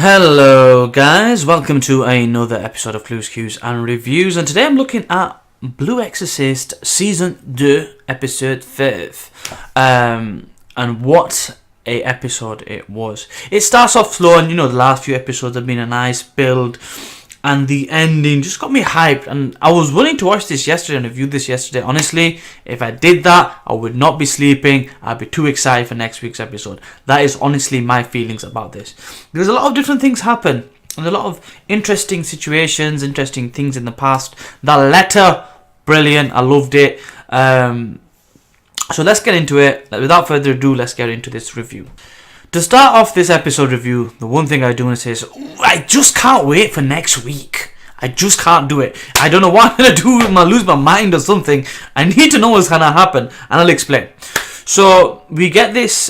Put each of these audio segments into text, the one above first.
Hello guys, welcome to another episode of Clues, Cues and Reviews, and today I'm looking at Blue Exorcist Season 2, Episode 5. And what a episode it was. It starts off slow, and the last few episodes have been a nice build, and the ending just got me hyped, and I was willing to watch this yesterday and review this yesterday. Honestly, if I did that, I would not be sleeping. I'd be too excited for next week's episode. That is honestly my feelings about this. There's a lot of different things happen, and a lot of interesting situations, interesting things in the past. The letter, brilliant. I loved it. So let's get into it. Without further ado, let's get into this review. To start off this episode review, the one thing I do want to say is, I just can't wait for next week. I just can't do it. I don't know what I'm going to do. I'm going to lose my mind or something. I need to know what's going to happen, and I'll explain. So, we get this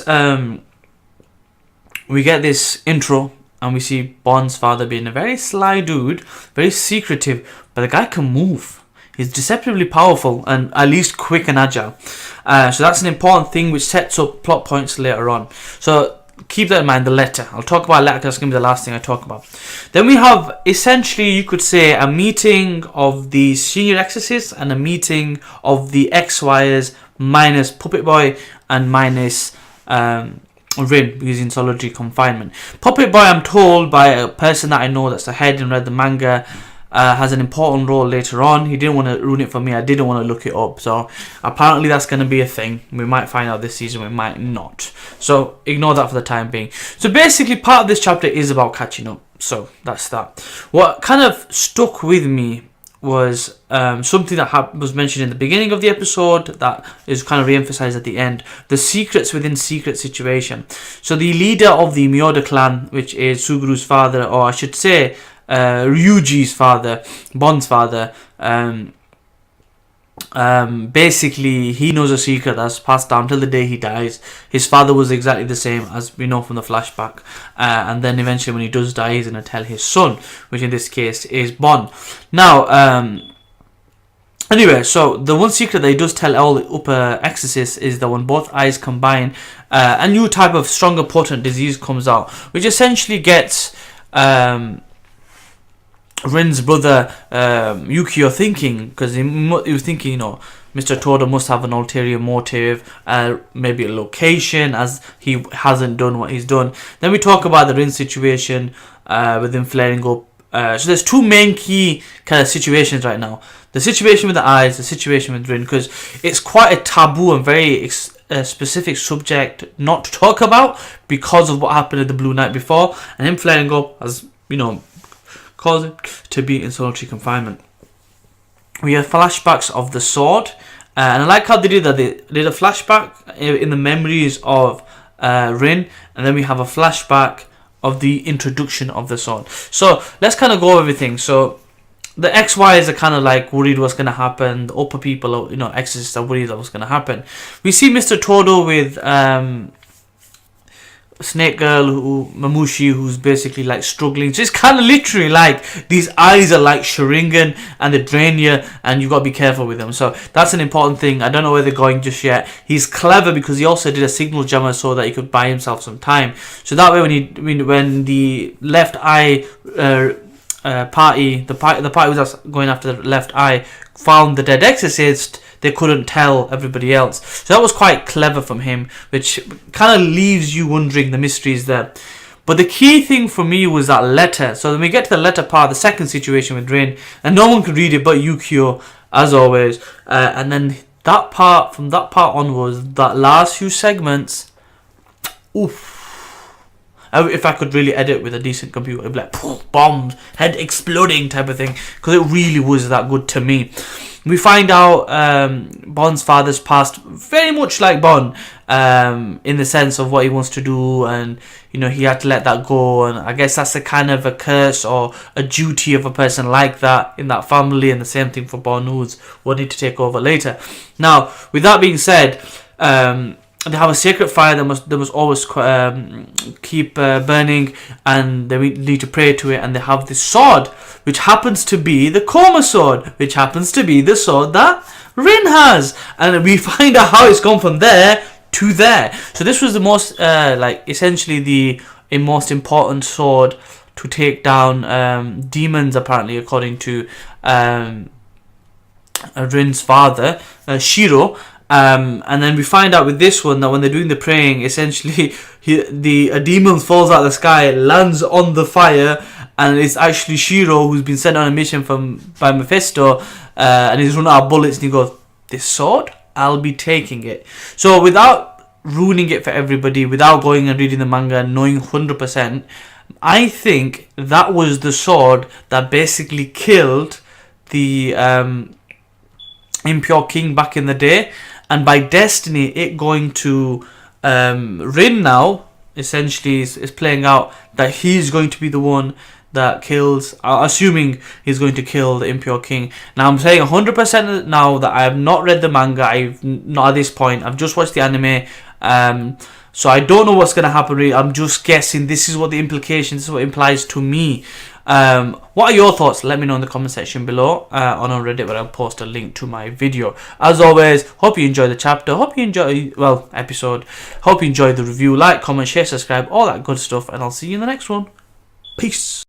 intro, and we see Bond's father being a very sly dude, very secretive, but the guy can move. He's deceptively powerful and at least quick and agile. So that's an important thing which sets up plot points later on. So, keep that in mind, the letter. I'll talk about letter because that's going to be the last thing I talk about. Then we have, essentially, you could say, a meeting of the senior exorcists and a meeting of the ex-wires minus Puppet Boy and minus Rin, because he's in solitary confinement. Puppet Boy, I'm told by a person that I know that's ahead and read the manga, has an important role later on. He didn't want to ruin it for me. I didn't want to look it up. So apparently that's going to be a thing. We might find out this season. We might not. So ignore that for the time being. So basically part of this chapter is about catching up. So that's that. What kind of stuck with me was something that was mentioned in the beginning of the episode that is kind of re-emphasized at the end. The secrets within secret situation. So the leader of the Myoda clan, which is Suguru's father, or I should say Ryuji's father, Bond's father, basically he knows a secret that's passed down till the day he dies. His father was exactly the same, as we know from the flashback, and then eventually when he does die, he's going to tell his son, which in this case is Bond. Now, anyway, so the one secret that he does tell all the upper exorcists is that when both eyes combine, a new type of stronger potent disease comes out, which essentially gets Rin's brother Yukio thinking, because he was thinking, Mr. Todo must have an ulterior motive, maybe a location, as he hasn't done what he's done. Then we talk about the Rin situation with him flaring up. So there's two main key kind of situations right now. The situation with the eyes, the situation with Rin, because it's quite a taboo and very specific subject not to talk about because of what happened at the Blue Night before, and him flaring up as, caused it to be in solitary confinement. We have flashbacks of the sword, and I like how they did that. They did a flashback in the memories of Rin, and then we have a flashback of the introduction of the sword. So let's kind of go over everything. So the XYs are kind of like worried what's going to happen. The upper people, exorcists are worried what's going to happen. We see Mr. Todo with Snake Girl, Mamushi, who's basically like struggling. So it's kind of literally like these eyes are like Sharingan and they drain you, and you've got to be careful with them. So that's an important thing. I don't know where they're going just yet. He's clever because he also did a signal jammer so that he could buy himself some time. So that way, when the left eye party, the party was going after the left eye, found the dead exorcist, they couldn't tell everybody else. So that was quite clever from him, which kind of leaves you wondering the mysteries there. But the key thing for me was that letter. So when we get to the letter part, the second situation with Rin, and no one could read it but Yukio, as always. And then from that part onwards, that last few segments, oof. If I could really edit with a decent computer, it'd be like bombs, head exploding type of thing, because it really was that good to me. We find out Bond's father's past very much like Bond, in the sense of what he wants to do, and he had to let that go, and I guess that's a kind of a curse or a duty of a person like that in that family, and the same thing for Bond, who's wanting to take over later. Now, with that being said, they have a sacred fire that must always keep burning, and they need to pray to it, and they have this sword, which happens to be the Koma sword, which happens to be the sword that Rin has, and we find out how it's gone from there to there. So this was the most, essentially a most important sword to take down demons, apparently, according to Rin's father, Shiro. And then we find out with this one that when they're doing the praying, essentially a demon falls out of the sky, lands on the fire, and it's actually Shiro who's been sent on a mission by Mephisto, and he's run out of bullets, and he goes, "This sword, I'll be taking it." So without ruining it for everybody, without going and reading the manga and knowing 100%, I think that was the sword that basically killed the impure king back in the day, and by destiny it going to Rin now essentially is playing out that he's going to be the one that kills, assuming he's going to kill the impure king. Now I'm saying 100% now that I have not read the manga, I've not at this point, I've just watched the anime, so I don't know what's going to happen really. I'm just guessing. This is what the implications, this is what it implies to me. What are your thoughts? Let me know in the comment section below, on Reddit, where I'll post a link to my video. As always, hope you enjoy the chapter, hope you enjoy, episode, hope you enjoy the review. Like, comment, share, subscribe, all that good stuff, and I'll see you in the next one. Peace.